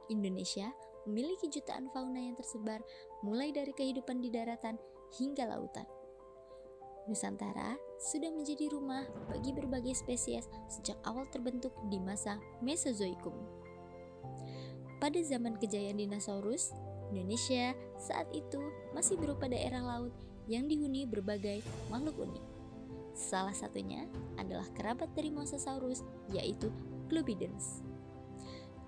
Indonesia memiliki jutaan fauna yang tersebar mulai dari kehidupan di daratan hingga lautan. Nusantara sudah menjadi rumah bagi berbagai spesies sejak awal terbentuk di masa Mesozoikum. Pada zaman kejayaan dinosaurus, Indonesia saat itu masih berupa daerah laut yang dihuni berbagai makhluk unik. Salah satunya adalah kerabat dari Mosasaurus, yaitu Globidens.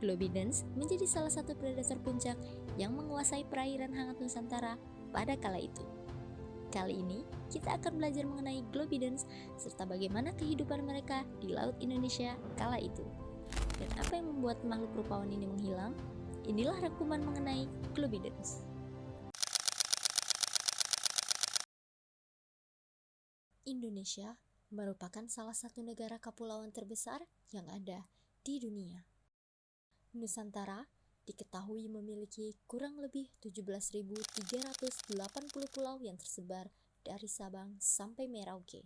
Globidens menjadi salah satu predator puncak yang menguasai perairan hangat Nusantara pada kala itu. Kali ini, kita akan belajar mengenai Globidens serta bagaimana kehidupan mereka di Laut Indonesia kala itu. Dan apa yang membuat makhluk rupawan ini menghilang? Inilah rangkuman mengenai Globidens. Indonesia merupakan salah satu negara kepulauan terbesar yang ada di dunia. Nusantara diketahui memiliki kurang lebih 17.380 pulau yang tersebar dari Sabang sampai Merauke.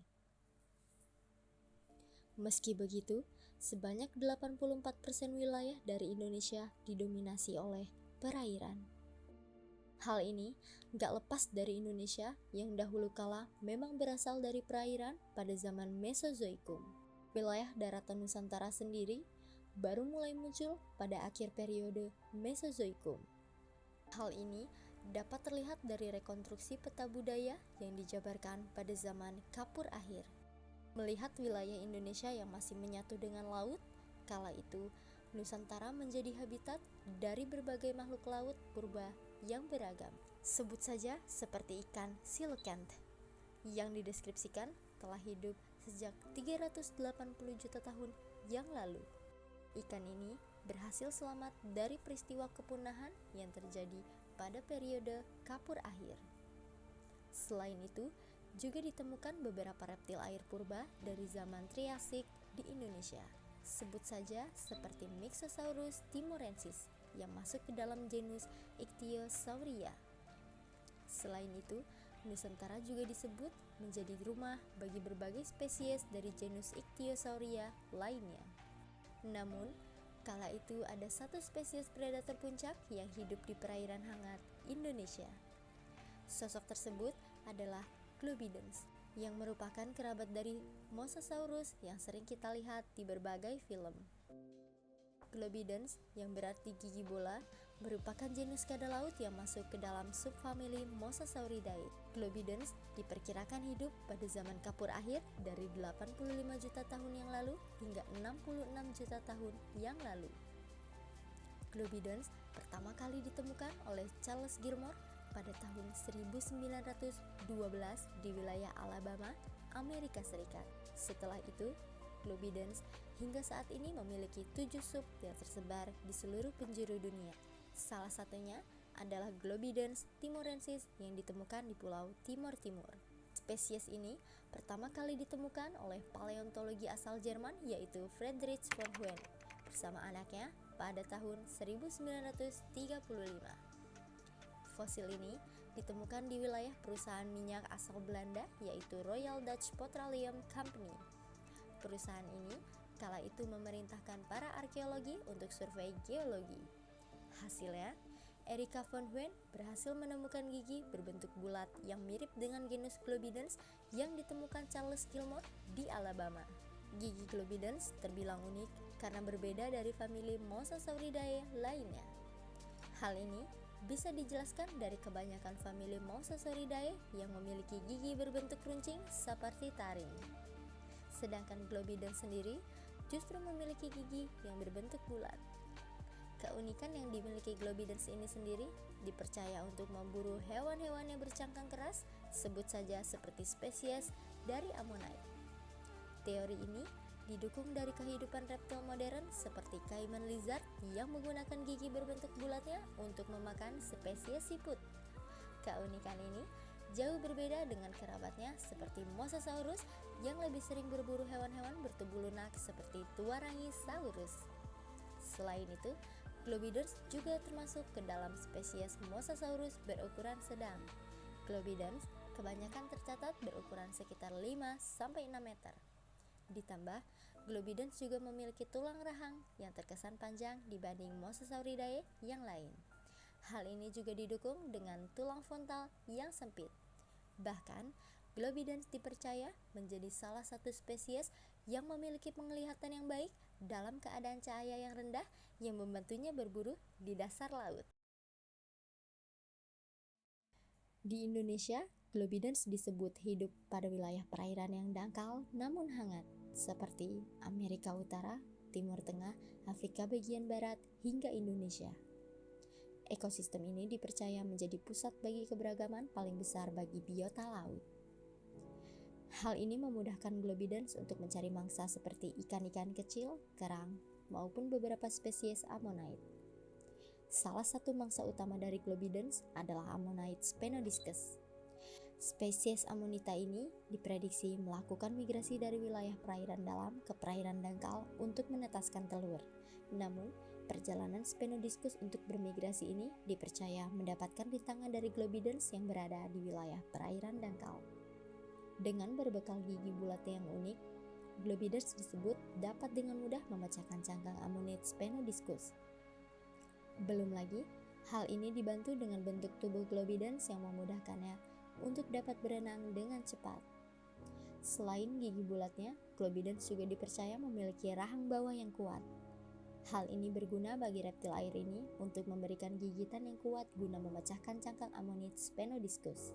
Meski begitu, sebanyak 84% wilayah dari Indonesia didominasi oleh perairan. Hal ini gak lepas dari Indonesia yang dahulu kala memang berasal dari perairan pada zaman Mesozoikum. Wilayah daratan Nusantara sendiri baru mulai muncul pada akhir periode Mesozoikum. Hal ini dapat terlihat dari rekonstruksi peta budaya yang dijabarkan pada zaman Kapur Akhir. Melihat wilayah Indonesia yang masih menyatu dengan laut, kala itu Nusantara menjadi habitat dari berbagai makhluk laut purba yang beragam. Sebut saja seperti ikan coelacanth yang dideskripsikan telah hidup sejak 380 juta tahun yang lalu. Ikan ini berhasil selamat dari peristiwa kepunahan yang terjadi pada periode Kapur Akhir. Selain itu, juga ditemukan beberapa reptil air purba dari zaman Triasik di Indonesia. Sebut saja seperti Mixosaurus timorensis yang masuk ke dalam genus Ichthyosauria. Selain itu, Nusantara juga disebut menjadi rumah bagi berbagai spesies dari genus Ichthyosauria lainnya. Namun, kala itu ada satu spesies predator puncak yang hidup di perairan hangat Indonesia. Sosok tersebut adalah Globidens, yang merupakan kerabat dari Mosasaurus yang sering kita lihat di berbagai film. Globidens, yang berarti gigi bola, merupakan genus kada laut yang masuk ke dalam subfamili Mosasauridae. Globidens diperkirakan hidup pada zaman Kapur Akhir dari 85 juta tahun yang lalu hingga 66 juta tahun yang lalu. Globidens pertama kali ditemukan oleh Charles Gilmore pada tahun 1912 di wilayah Alabama, Amerika Serikat. Setelah itu, Globidens hingga saat ini memiliki 7 sub yang tersebar di seluruh penjuru dunia. Salah satunya adalah Globidens timorensis yang ditemukan di Pulau Timor Timur. Spesies ini pertama kali ditemukan oleh paleontologi asal Jerman yaitu Friedrich von Huene bersama anaknya pada tahun 1935. Fosil ini ditemukan di wilayah perusahaan minyak asal Belanda yaitu Royal Dutch Petroleum Company. Perusahaan ini kala itu memerintahkan para arkeologi untuk survei geologi. Hasilnya, Erika von Huene berhasil menemukan gigi berbentuk bulat yang mirip dengan genus Globidens yang ditemukan Charles Gilmore di Alabama. Gigi Globidens terbilang unik karena berbeda dari famili Mosasauridae lainnya. Hal ini bisa dijelaskan dari kebanyakan famili Mosasauridae yang memiliki gigi berbentuk runcing seperti taring. Sedangkan Globidens sendiri justru memiliki gigi yang berbentuk bulat. Keunikan yang dimiliki Globidens ini sendiri dipercaya untuk memburu hewan-hewan yang bercangkang keras, sebut saja seperti spesies dari Ammonite. Teori ini didukung dari kehidupan reptil modern seperti caiman lizard yang menggunakan gigi berbentuk bulatnya untuk memakan spesies siput. Keunikan ini jauh berbeda dengan kerabatnya seperti Mosasaurus yang lebih sering berburu hewan-hewan bertubuh lunak seperti Tuarangisaurus. Selain itu, Globidens juga termasuk ke dalam spesies Mosasaurus berukuran sedang. Globidens kebanyakan tercatat berukuran sekitar 5-6 meter. Ditambah, Globidens juga memiliki tulang rahang yang terkesan panjang dibanding Mosasauridae yang lain. Hal ini juga didukung dengan tulang frontal yang sempit. Bahkan, Globidens dipercaya menjadi salah satu spesies yang memiliki penglihatan yang baik dalam keadaan cahaya yang rendah yang membantunya berburu di dasar laut. Di Indonesia, Globidens disebut hidup pada wilayah perairan yang dangkal namun hangat, seperti Amerika Utara, Timur Tengah, Afrika bagian barat, hingga Indonesia. Ekosistem ini dipercaya menjadi pusat bagi keberagaman paling besar bagi biota laut. Hal ini memudahkan Globidens untuk mencari mangsa seperti ikan-ikan kecil, kerang, maupun beberapa spesies ammonite. Salah satu mangsa utama dari Globidens adalah Ammonite Spenodiscus. Spesies Ammonita ini diprediksi melakukan migrasi dari wilayah perairan dalam ke perairan dangkal untuk menetaskan telur. Namun, perjalanan Spenodiscus untuk bermigrasi ini dipercaya mendapatkan rintangan dari Globidens yang berada di wilayah perairan dangkal. Dengan berbekal gigi bulat yang unik, Globidens disebut dapat dengan mudah memecahkan cangkang Ammonite Spenodiscus. Belum lagi, hal ini dibantu dengan bentuk tubuh Globidens yang memudahkannya untuk dapat berenang dengan cepat. Selain gigi bulatnya, Globidens juga dipercaya memiliki rahang bawah yang kuat. Hal ini berguna bagi reptil air ini untuk memberikan gigitan yang kuat guna memecahkan cangkang Ammonite Spenodiscus.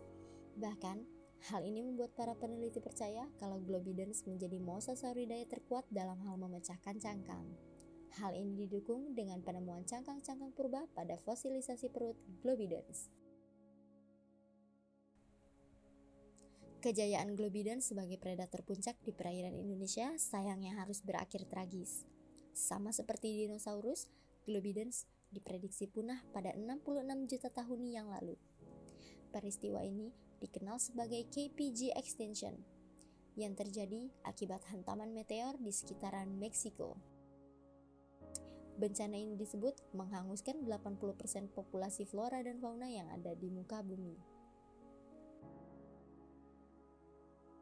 Bahkan, hal ini membuat para peneliti percaya kalau Globidens menjadi Mosasauridae terkuat dalam hal memecahkan cangkang. Hal ini didukung dengan penemuan cangkang-cangkang purba pada fosilisasi perut Globidens. Kejayaan Globidens sebagai predator puncak di perairan Indonesia sayangnya harus berakhir tragis. Sama seperti dinosaurus, Globidens diprediksi punah pada 66 juta tahun yang lalu. Peristiwa ini dikenal sebagai KPG extinction yang terjadi akibat hantaman meteor di sekitaran Meksiko. Bencana ini disebut menghanguskan 80% populasi flora dan fauna yang ada di muka bumi.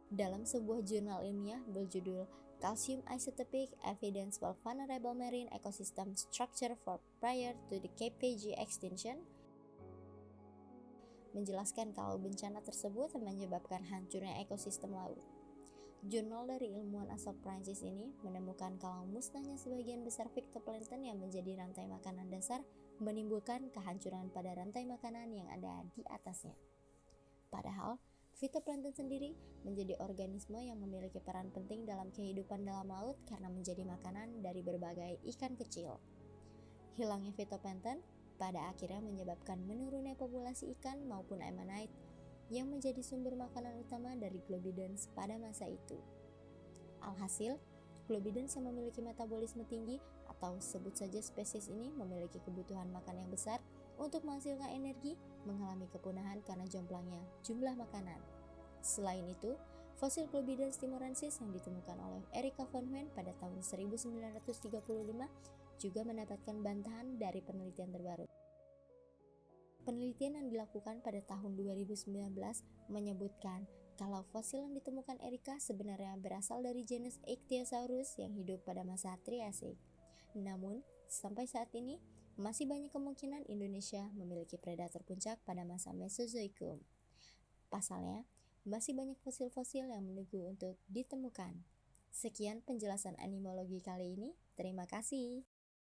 Dalam sebuah jurnal ilmiah berjudul Calcium Isotopic Evidence for Vulnerable Marine Ecosystem Structure for Prior to the KPG Extinction, menjelaskan kalau bencana tersebut menyebabkan hancurnya ekosistem laut. Jurnal dari ilmuwan asal Prancis ini menemukan kalau musnahnya sebagian besar fitoplankton yang menjadi rantai makanan dasar menimbulkan kehancuran pada rantai makanan yang ada di atasnya. Padahal, fitoplankton sendiri menjadi organisme yang memiliki peran penting dalam kehidupan dalam laut karena menjadi makanan dari berbagai ikan kecil. Hilangnya fitoplankton pada akhirnya menyebabkan menurunnya populasi ikan maupun ammonite yang menjadi sumber makanan utama dari Globidens pada masa itu. Alhasil, Globidens yang memiliki metabolisme tinggi atau sebut saja spesies ini memiliki kebutuhan makan yang besar untuk menghasilkan energi mengalami kepunahan karena jomblangnya jumlah makanan. Selain itu, fosil Globidens timorensis yang ditemukan oleh Erika von Huene pada tahun 1935 juga mendapatkan bantahan dari penelitian terbaru. Penelitian yang dilakukan pada tahun 2019 menyebutkan kalau fosil yang ditemukan Erika sebenarnya berasal dari genus Ichthyosaurus yang hidup pada masa Triasik. Namun, sampai saat ini masih banyak kemungkinan Indonesia memiliki predator puncak pada masa Mesozoikum. Pasalnya, masih banyak fosil-fosil yang menunggu untuk ditemukan. Sekian penjelasan animologi kali ini. Terima kasih.